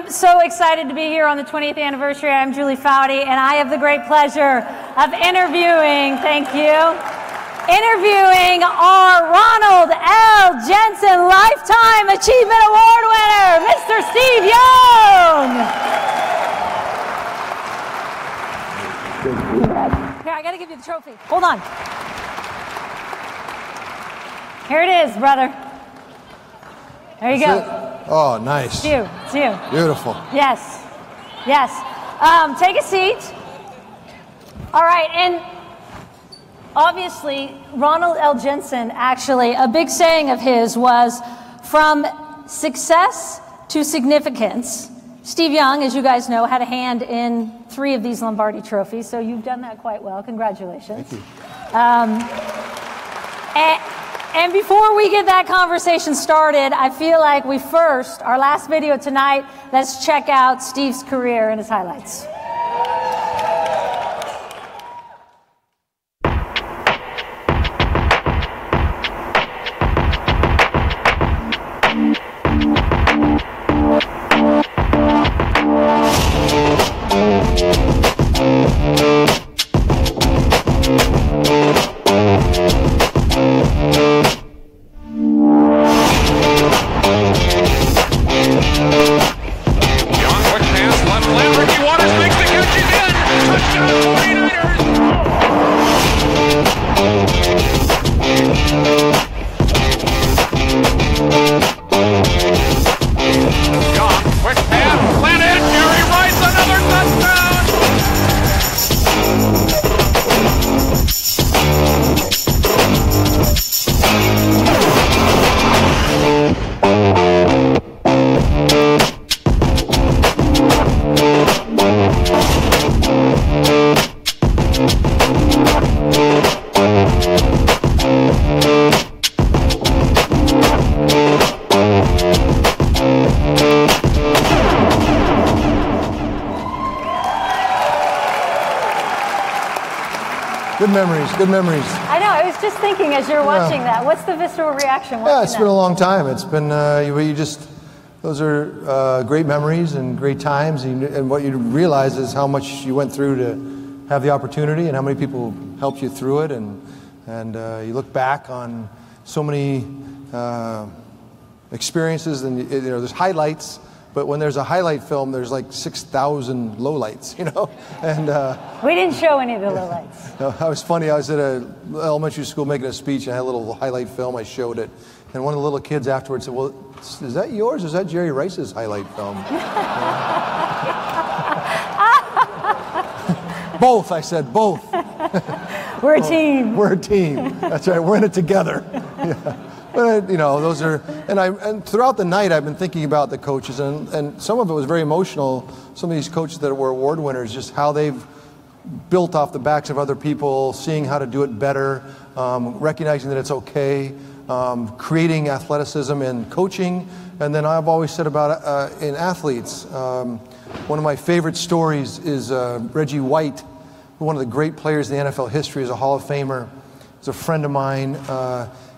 am so excited to be here on the 20th anniversary. I'm Julie Foudy, and I have the great pleasure of interviewing, thank you, interviewing our Ronald L. Jensen Lifetime Achievement Award winner, Mr. Steve Young. Here, I gotta give you the trophy. Hold on. Here it is, brother. There you go. Oh, nice. It's you. It's you. Beautiful. Yes. Yes. Take a seat. All right. And obviously, Ronald L. Jensen, actually, a big saying of his was, from success to significance. Steve Young, as you guys know, had a hand in 3 of these Lombardi trophies, so you've done that quite well. Congratulations. Thank you. And before we get that conversation started, I feel like our last video tonight, let's check out Steve's career and his highlights. Good memories. I know. I was just thinking as you're watching that. What's the visceral reaction? Yeah, it's been a long time. It's been those are great memories and great times. And what you realize is how much you went through to have the opportunity, and how many people helped you through it. And you look back on so many experiences, and there's highlights. But when there's a highlight film, there's like 6,000 lowlights, And we didn't show any of the lowlights. No, I was funny. I was at an elementary school making a speech, and I had a little highlight film. I showed it, and one of the little kids afterwards said, "Well, is that yours? Or is that Jerry Rice's highlight film?" Both. I said both. We're a team. We're a team. That's right. We're in it together. Yeah. But, those are, and throughout the night I've been thinking about the coaches, and some of it was very emotional. Some of these coaches that were award winners, just how they've built off the backs of other people, seeing how to do it better, recognizing that it's okay, creating athleticism in coaching. And then I've always said about in athletes, one of my favorite stories is Reggie White, one of the great players in the NFL history, is a Hall of Famer. He's a friend of mine.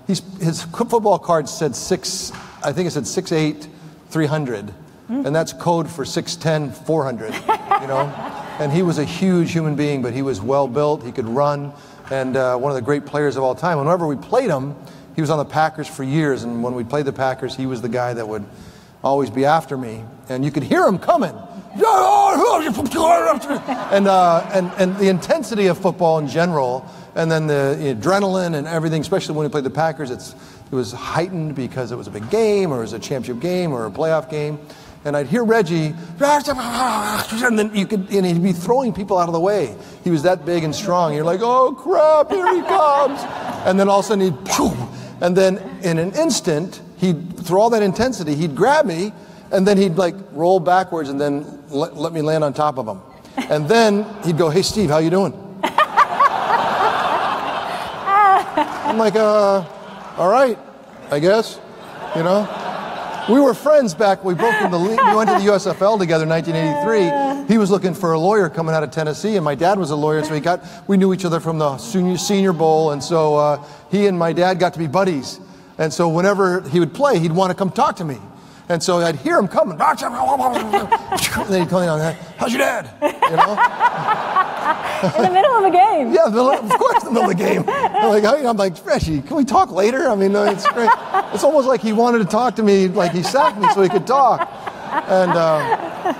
His football card said 6'8", 300, and that's code for 6'10", 400. And he was a huge human being, but he was well built. He could run, and one of the great players of all time. Whenever we played him, he was on the Packers for years, and when we played the Packers, he was the guy that would always be after me, and you could hear him coming. And the intensity of football in general, and then the adrenaline and everything, especially when we played the Packers, it was heightened because it was a big game, or it was a championship game, or a playoff game. And I'd hear Reggie, and then he'd be throwing people out of the way. He was that big and strong. You're like, oh crap, here he comes. And then all of a sudden and then in an instant, through all that intensity, he'd grab me, and then he'd roll backwards and then let me land on top of him. And then he'd go, hey Steve, how you doing? I'm like, all right, I guess, We were friends back. We broke in the league. We went to the USFL together in 1983. He was looking for a lawyer coming out of Tennessee, and my dad was a lawyer, so we knew each other from the Senior Bowl, and so he and my dad got to be buddies. And so whenever he would play, he'd want to come talk to me. And so I'd hear him coming. And then he'd come in on that. How's your dad? You know? In the middle of a game. Yeah, of course, in the middle of the game. I'm like, Freshy, can we talk later? I mean, it's great. It's almost like he wanted to talk to me, like he sacked me so he could talk. And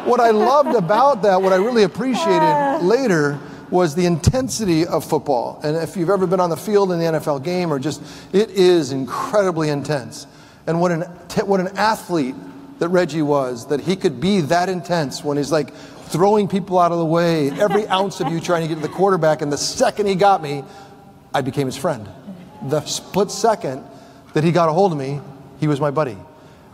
what I loved about that, what I really appreciated later, was the intensity of football. And if you've ever been on the field in the NFL game, or just, it is incredibly intense. And what an athlete that Reggie was, that he could be that intense when he's like throwing people out of the way, every ounce of you trying to get to the quarterback. And the second he got me, I became his friend. The split second that he got a hold of me, he was my buddy.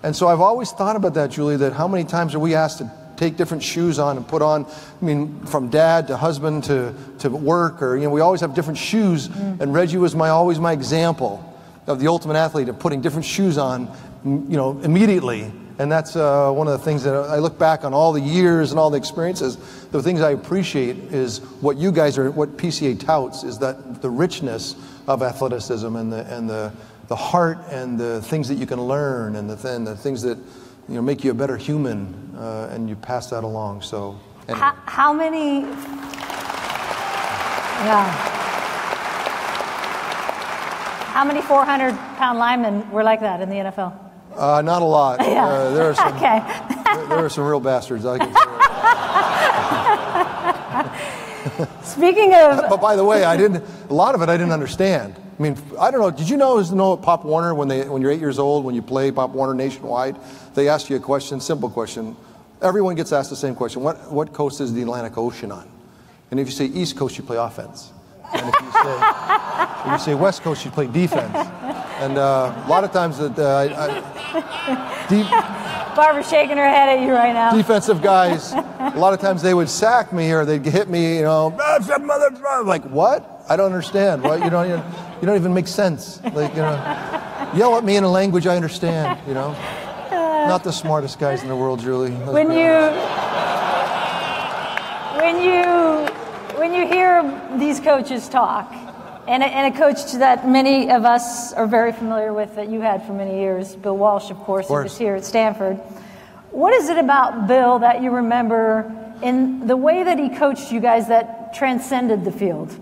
And so I've always thought about that, Julie, that how many times are we asked to take different shoes on and put on, I mean, from dad to husband to work, or, we always have different shoes. And Reggie was always my example of the ultimate athlete, of putting different shoes on, immediately. And that's one of the things that I look back on all the years and all the experiences. The things I appreciate is what you guys are, what PCA touts, is that the richness of athleticism and the heart and the things that you can learn and the things that make you a better human, and you pass that along. So anyway. How many? Yeah. How many 400-pound linemen were like that in the NFL? Not a lot. Yeah. There are some. Okay. there are some real bastards. I can say. Speaking of. But by the way, a lot of it I didn't understand. I mean, I don't know. Did you know at Pop Warner, when you're 8 years old, when you play Pop Warner nationwide, they ask you a question, simple question. Everyone gets asked the same question. What coast is the Atlantic Ocean on? And if you say East Coast, you play offense. And if you say West Coast, you play defense. And a lot of times Barbara's shaking her head at you right now. Defensive guys, a lot of times they would sack me or they'd hit me, like, what? I don't understand. Well, you don't even make sense. Like, yell at me in a language I understand, Not the smartest guys in the world, Julie. When you hear these coaches talk, and a coach that many of us are very familiar with, that you had for many years, Bill Walsh, of course, who was here at Stanford. What is it about Bill that you remember in the way that he coached you guys that transcended the field?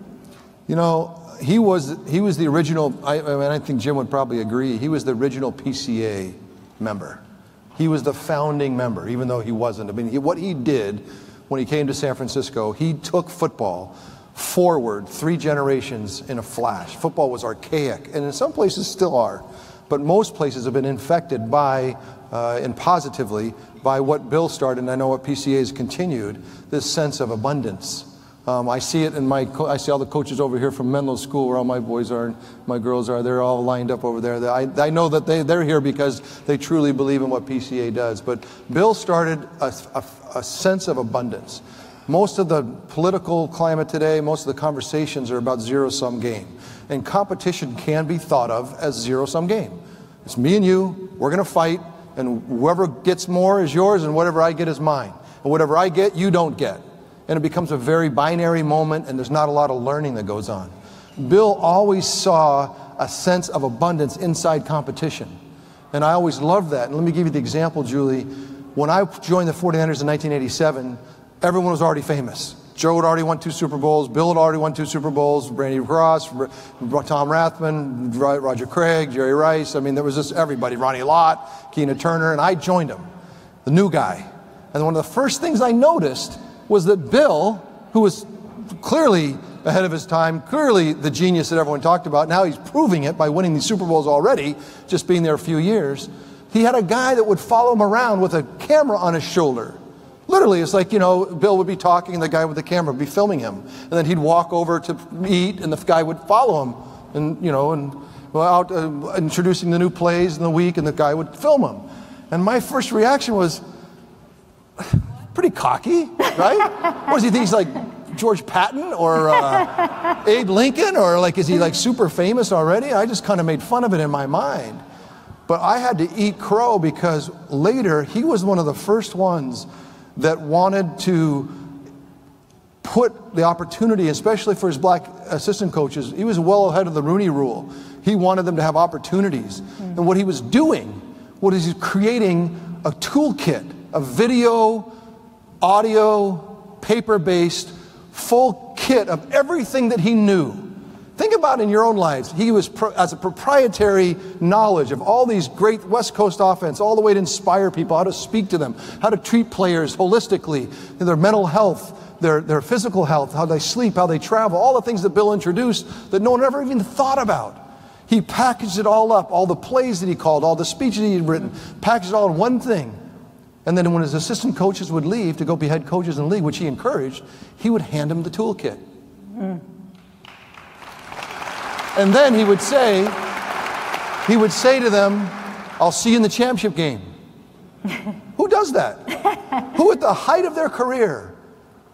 He was the original, I think Jim would probably agree, he was the original PCA member. He was the founding member, even though he wasn't. I mean, what he did when he came to San Francisco, he took football forward 3 generations in a flash. Football was archaic, and in some places still are, but most places have been infected by, and positively, by what Bill started, and I know what PCA has continued, this sense of abundance. I see it I see all the coaches over here from Menlo School, where all my boys are and my girls are. They're all lined up over there. I know that they're here because they truly believe in what PCA does. But Bill started a sense of abundance. Most of the political climate today, most of the conversations are about zero-sum game. And competition can be thought of as zero-sum game. It's me and you, we're going to fight, and whoever gets more is yours, and whatever I get is mine. And whatever I get, you don't get. And it becomes a very binary moment, and there's not a lot of learning that goes on. Bill always saw a sense of abundance inside competition. And I always loved that. And let me give you the example, Julie. When I joined the 49ers in 1987, everyone was already famous. Joe had already won 2 Super Bowls. Bill had already won 2 Super Bowls. Brandy Cross, Tom Rathman, Roger Craig, Jerry Rice. I mean, there was just everybody. Ronnie Lott, Keena Turner. And I joined them, the new guy. And one of the first things I noticed was that Bill, who was clearly ahead of his time, clearly the genius that everyone talked about, now he's proving it by winning these Super Bowls already, just being there a few years. He had a guy that would follow him around with a camera on his shoulder. Literally, it's like, Bill would be talking and the guy with the camera would be filming him. And then he'd walk over to eat and the guy would follow him and out introducing the new plays in the week, and the guy would film him. And my first reaction was, pretty cocky, right? What does he think? He's like George Patton or Abe Lincoln, or is he super famous already? I just kind of made fun of it in my mind. But I had to eat crow because later he was one of the first ones that wanted to put the opportunity, especially for his black assistant coaches. He was well ahead of the Rooney Rule. He wanted them to have opportunities. And what he was doing, what is he creating a toolkit, a video, audio, paper-based, full kit of everything that he knew. Think about it in your own lives. He was, as a proprietary knowledge of all these great West Coast offense, all the way to inspire people, how to speak to them, how to treat players holistically, their mental health, their physical health, how they sleep, how they travel, all the things that Bill introduced that no one ever even thought about. He packaged it all up, all the plays that he called, all the speeches he had written, packaged it all in one thing. And then when his assistant coaches would leave to go be head coaches in the league, which he encouraged, he would hand them the toolkit. And then he would say to them, I'll see you in the championship game. Who does that? Who at the height of their career,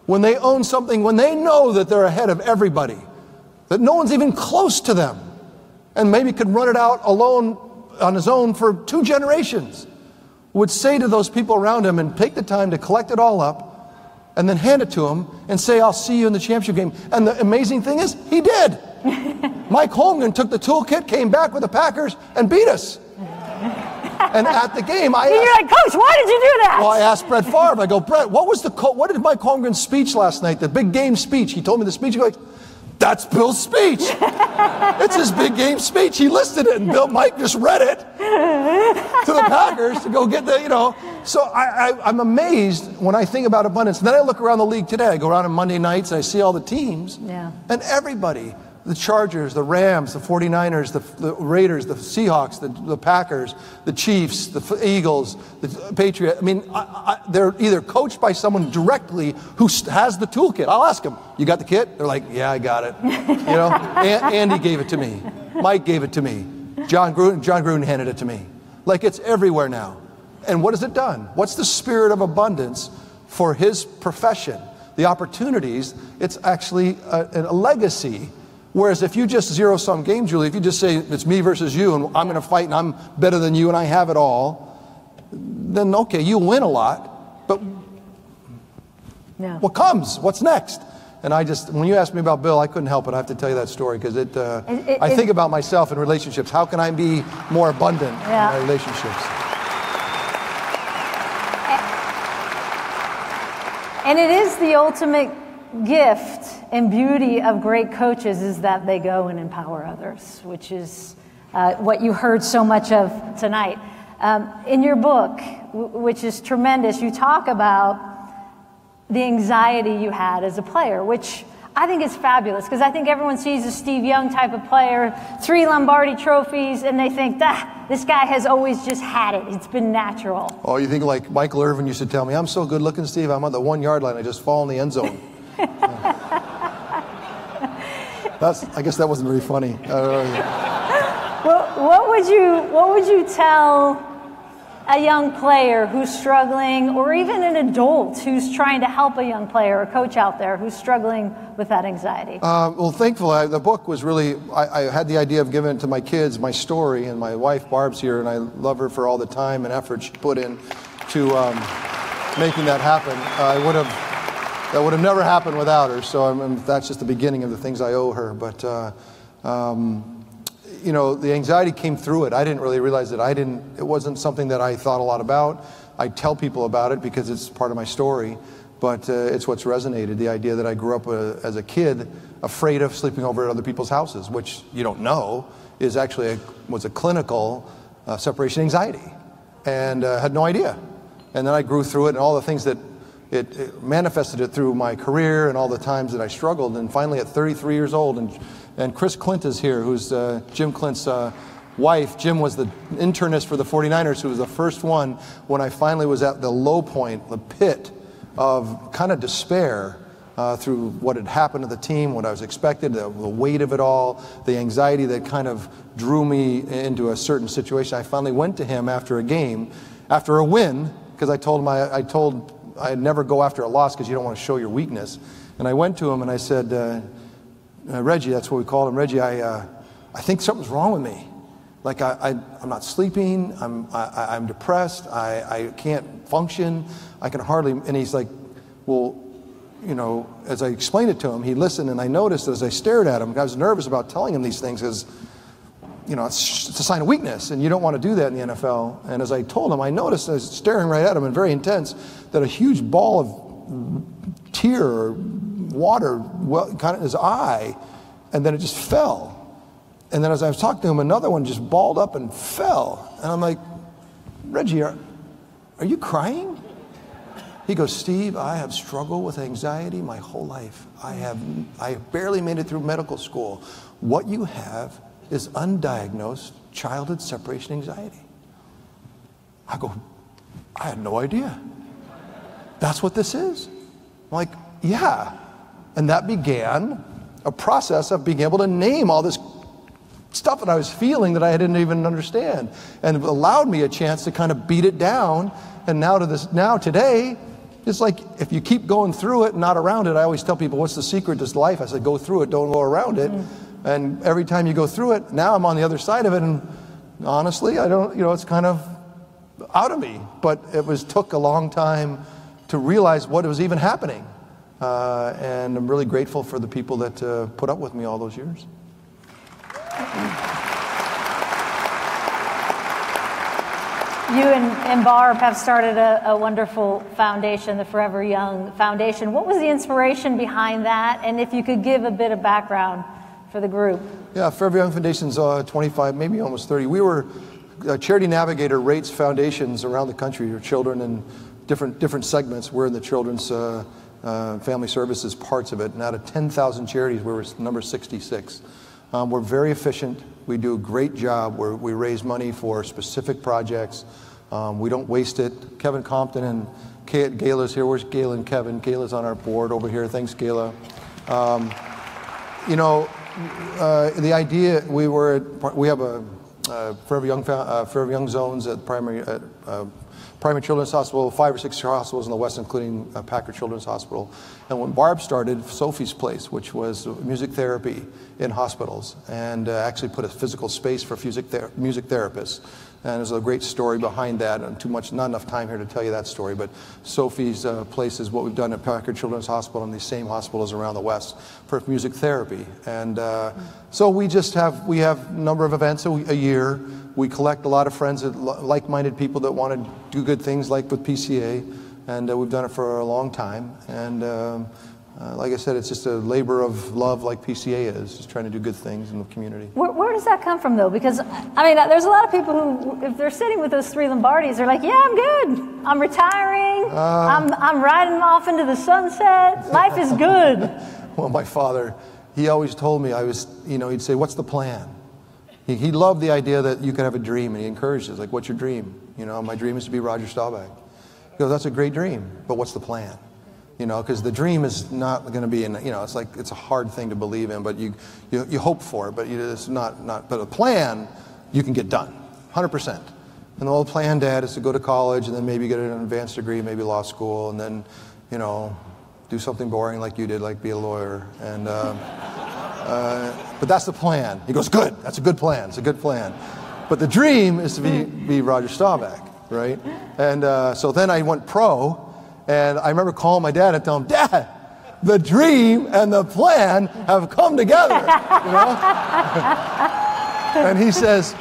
when they own something, when they know that they're ahead of everybody, that no one's even close to them, and maybe could run it out alone on his own for 2 generations, would say to those people around him and take the time to collect it all up and then hand it to him and say, I'll see you in the championship game. And the amazing thing is, he did. Mike Holmgren took the toolkit, came back with the Packers, and beat us. And at the game, you're like, Coach, why did you do that? Well, I asked Brett Favre, I go, Brett, what did Mike Holmgren's speech last night, the big game speech? He told me the speech. He goes, that's Bill's speech. It's his big game speech. He listed it, and Mike just read it to the Packers to go get the, So I'm amazed when I think about abundance. And then I look around the league today. I go around on Monday nights, and I see all the teams. Yeah. And everybody, the Chargers, the Rams, the 49ers, the Raiders, the Seahawks, the Packers, the Chiefs, the Eagles, the Patriots. I mean, they're either coached by someone directly who has the toolkit. I'll ask them, you got the kit? They're like, yeah, I got it. Andy gave it to me. Mike gave it to me. John Gruden handed it to me. Like, it's everywhere now. And what has it done? What's the spirit of abundance for his profession? The opportunities, it's actually a legacy. Whereas if you just zero-sum game, Julie, if you just say it's me versus you and I'm going to fight and I'm better than you and I have it all, then okay, you win a lot, but what comes? What's next? And when you asked me about Bill, I couldn't help it. I have to tell you that story because I think about myself in relationships. How can I be more abundant in my relationships? And it is the ultimate gift and beauty of great coaches is that they go and empower others, which is what you heard so much of tonight. In your book, which is tremendous, you talk about the anxiety you had as a player, which I think is fabulous because I think everyone sees a Steve Young type of player, 3 Lombardi trophies, and they think, this guy has always just had it. It's been natural. Oh, you think like Michael Irvin used to tell me, I'm so good looking, Steve, I'm on the 1-yard line, I just fall in the end zone. I guess that wasn't very funny. What would you tell a young player who's struggling, or even an adult who's trying to help a young player or coach out there who's struggling with that anxiety? Well, thankfully, the book was really, I had the idea of giving it to my kids, my story, and my wife Barb's here, and I love her for all the time and effort she put in to making that happen. That would have never happened without her, so that's just the beginning of the things I owe her. But, the anxiety came through it. I didn't really realize that it wasn't something that I thought a lot about. I tell people about it because it's part of my story, but it's what's resonated. The idea that I grew up as a kid afraid of sleeping over at other people's houses, which you don't know is actually was a clinical separation anxiety, and had no idea. And then I grew through it, and all the things that it manifested it through my career and all the times that I struggled. And finally at 33 years old, and Chris Clint is here, who's Jim Clint's wife. Jim was the internist for the 49ers, who was the first one when I finally was at the low point, the pit of kind of despair through what had happened to the team, what I was expected, the weight of it all, the anxiety that kind of drew me into a certain situation. I finally went to him after a game, after a win, because I told him I'd never go after a loss because you don't want to show your weakness. And I went to him and I said, Reggie, that's what we called him, Reggie, I think something's wrong with me. Like I'm not sleeping, I'm depressed, I can't function, I can hardly, and he's like, well, as I explained it to him, he listened, and I noticed as I stared at him, I was nervous about telling him these things because it's a sign of weakness, and you don't want to do that in the NFL. And as I told him, I noticed, I was staring right at him and very intense, that a huge ball of tear or water kind of in his eye, and then it just fell. And then as I was talking to him, another one just balled up and fell. And I'm like, Reggie, are you crying? He goes, Steve, I have struggled with anxiety my whole life. I barely made it through medical school. What you have is undiagnosed childhood separation anxiety. I go, I had no idea. That's what this is? I'm like, yeah. And that began a process of being able to name all this stuff that I was feeling that I didn't even understand. And it allowed me a chance to kind of beat it down. And now today, it's like if you keep going through it, not around it. I always tell people, what's the secret to this life? I said, go through it, don't go around it. And every time you go through it, now I'm on the other side of it. And honestly, I don't, it's kind of out of me. But it took a long time to realize what was even happening. And I'm really grateful for the people that put up with me all those years. You and Barb have started a wonderful foundation, the Forever Young Foundation. What was the inspiration behind that? And if you could give a bit of background for the group. Yeah, Forever Young Foundation's 25, maybe almost 30. We were, Charity Navigator rates foundations around the country for children in different segments. We're in the children's family services parts of it. And out of 10,000 charities, we were number 66. We're very efficient. We do a great job. We raise money for specific projects. We don't waste it. Kevin Compton and Gayla's here. Where's Gayla and Kevin? Gayla's on our board over here. Thanks, Gayla. The idea, we have a Forever Young zones at primary Children's Hospital, 5 or 6 hospitals in the West, including Packard Children's Hospital. And when Barb started Sophie's Place, which was music therapy in hospitals, and actually put a physical space for music therapists. And there's a great story behind that, and not enough time here to tell you that story, but Sophie's Place is what we've done at Packard Children's Hospital and these same hospitals around the West for music therapy. And so we have a number of events a year. We collect a lot of friends, like-minded people that want to do good things, like with PCA, and we've done it for a long time. And like I said, it's just a labor of love, like PCA is, just trying to do good things in the community. Where does that come from, though? Because, I mean, there's a lot of people who, if they're sitting with those 3 Lombardis, they're like, yeah, I'm good. I'm retiring. I'm riding off into the sunset. Life is good. Well, my father, he always told me, he'd say, what's the plan? He loved the idea that you could have a dream, and he encouraged us, like, what's your dream? My dream is to be Roger Staubach. He goes, that's a great dream, but what's the plan? Because the dream is not going to be it's a hard thing to believe in, but you hope for it, but it's not, but a plan you can get done, 100%. And the whole plan, Dad, is to go to college and then maybe get an advanced degree, maybe law school, and then, do something boring like you did, like be a lawyer. And, but that's the plan. He goes, good, that's a good plan, it's a good plan. But the dream is to be Roger Staubach, right? And so then I went pro. And I remember calling my dad and telling him, Dad, the dream and the plan have come together, And he says,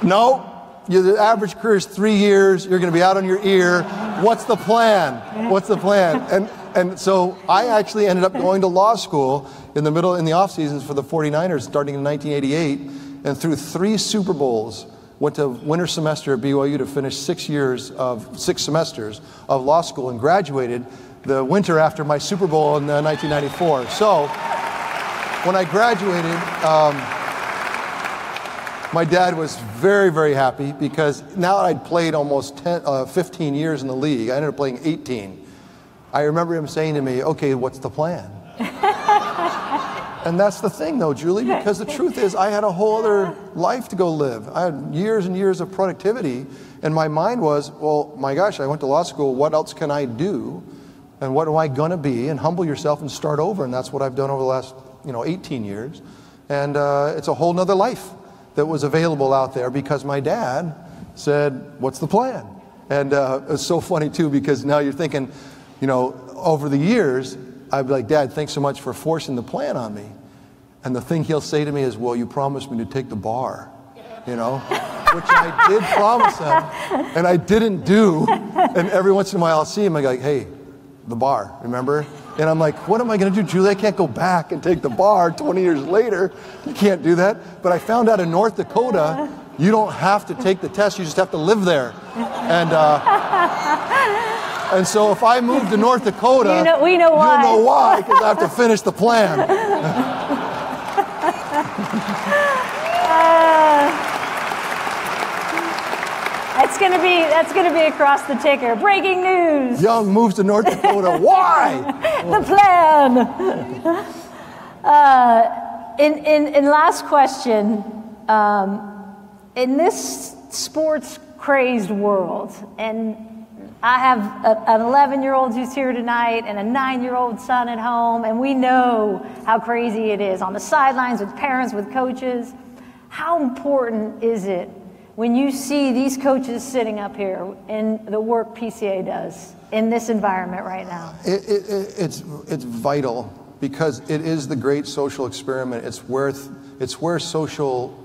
no, the average career is 3 years. You're going to be out on your ear. What's the plan? What's the plan? And so I actually ended up going to law school in the off seasons for the 49ers starting in 1988, and through 3 Super Bowls, went to winter semester at BYU to finish 6 semesters of law school, and graduated the winter after my Super Bowl in 1994. So when I graduated, my dad was very, very happy, because now I'd played almost 15 years in the league. I ended up playing 18. I remember him saying to me, okay, what's the plan? And that's the thing, though, Julie, because the truth is I had a whole other life to go live. I had years and years of productivity, and my mind was, well, my gosh, I went to law school. What else can I do? And what am I going to be? And humble yourself and start over. And that's what I've done over the last 18 years. And it's a whole nother life that was available out there, because my dad said, what's the plan? And it's so funny, too, because now you're thinking, over the years, I'd be like, Dad, thanks so much for forcing the plan on me. And the thing he'll say to me is, well, you promised me to take the bar. you know, which I did promise him, and I didn't do. And every once in a while I'll see him, I go like, hey, the bar, remember? And I'm like, what am I going to do, Julie? I can't go back and take the bar 20 years later. You can't do that. But I found out in North Dakota, you don't have to take the test. You just have to live there. And so if I move to North Dakota, we know why. You'll know why, because I have to finish the plan. That's gonna be across the ticker. Breaking news. Young moves to North Dakota. Why? The plan. In last question, in this sports crazed world, and I have an 11-year-old who's here tonight and a 9-year-old son at home, and we know how crazy it is on the sidelines with parents, with coaches. How important is it when you see these coaches sitting up here in the work PCA does in this environment right now? It's vital, because it is the great social experiment. It's where social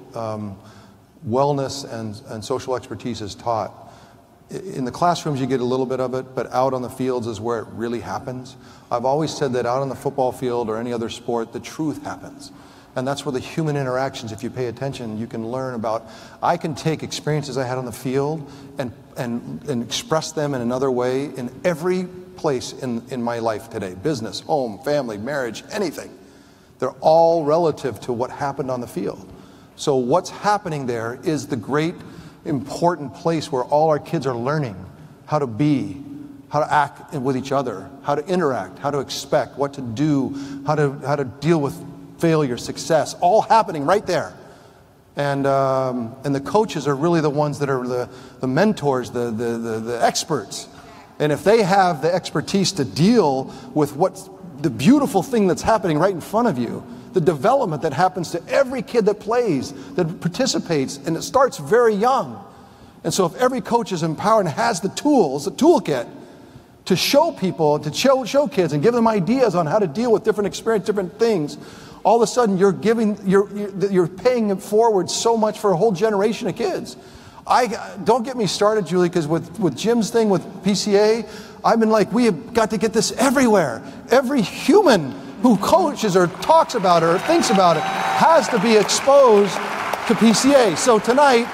wellness and social expertise is taught. In the classrooms you get a little bit of it, but out on the fields is where it really happens. I've always said that out on the football field or any other sport, the truth happens. And that's where the human interactions, if you pay attention, you can learn about. I can take experiences I had on the field and express them in another way in every place in my life today. Business, home, family, marriage, anything. They're all relative to what happened on the field. So what's happening there is the great important place where all our kids are learning how to be, how to act with each other, how to interact, how to expect, what to do, how to deal with failure, success, all happening right there. And the coaches are really the ones that are the mentors, the experts. And if they have the expertise to deal with what's the beautiful thing that's happening right in front of you, the development that happens to every kid that plays, that participates, and it starts very young. And so if every coach is empowered and has the tools, the toolkit, to show people, to show kids and give them ideas on how to deal with different experiences, different things, all of a sudden you're paying it forward so much for a whole generation of kids. Don't get me started, Julie, because with Jim's thing with PCA, I've been like, we have got to get this everywhere. Every human who coaches or talks about it or thinks about it has to be exposed to PCA. So tonight,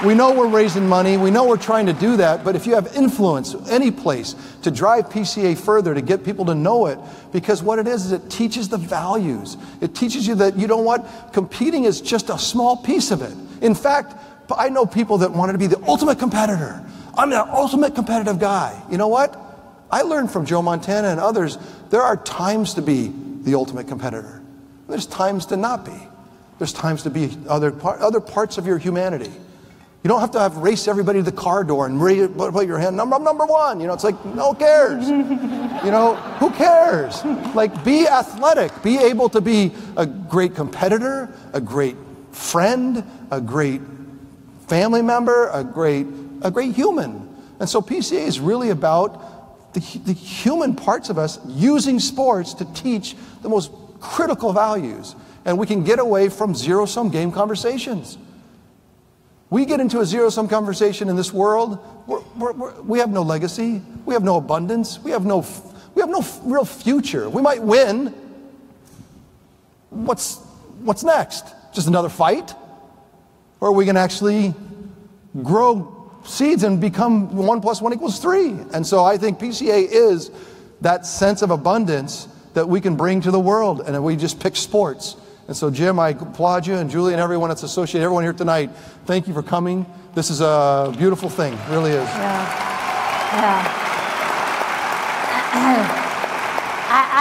we know we're raising money, we know we're trying to do that, but if you have influence any place to drive PCA further, to get people to know it, because what it is it teaches the values. It teaches you that, you know what, competing is just a small piece of it. In fact, I know people that wanted to be the ultimate competitor. I'm the ultimate competitive guy. You know what? I learned from Joe Montana and others, there are times to be the ultimate competitor. There's times to not be. There's times to be other parts of your humanity. You don't have to race everybody to the car door and put your hand, number one. You know, it's like, no, who cares? You know, who cares? Like, be athletic. Be able to be a great competitor, a great friend, a great family member, a great human. And so PCA is really about the human parts of us using sports to teach the most critical values. And we can get away from zero-sum game conversations. We get into a zero-sum conversation in this world, we have no legacy, we have no abundance, we have no real future. We might win. What's next? Just another fight? Or are we going to actually grow seeds and become 1 + 1 = 3? And so I think PCA is that sense of abundance that we can bring to the world, and we just pick sports. And so, Jim, I applaud you, and Julie, and everyone that's associated, everyone here tonight, thank you for coming. This is a beautiful thing, it really is.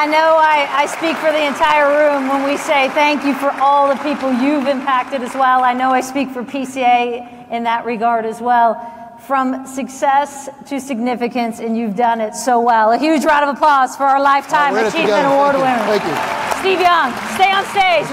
I know I speak for the entire room when we say thank you for all the people you've impacted as well. I know I speak for PCA in that regard as well. From success to significance, and you've done it so well. A huge round of applause for our Lifetime Achievement Award winner. Thank you. Steve Young, stay on stage.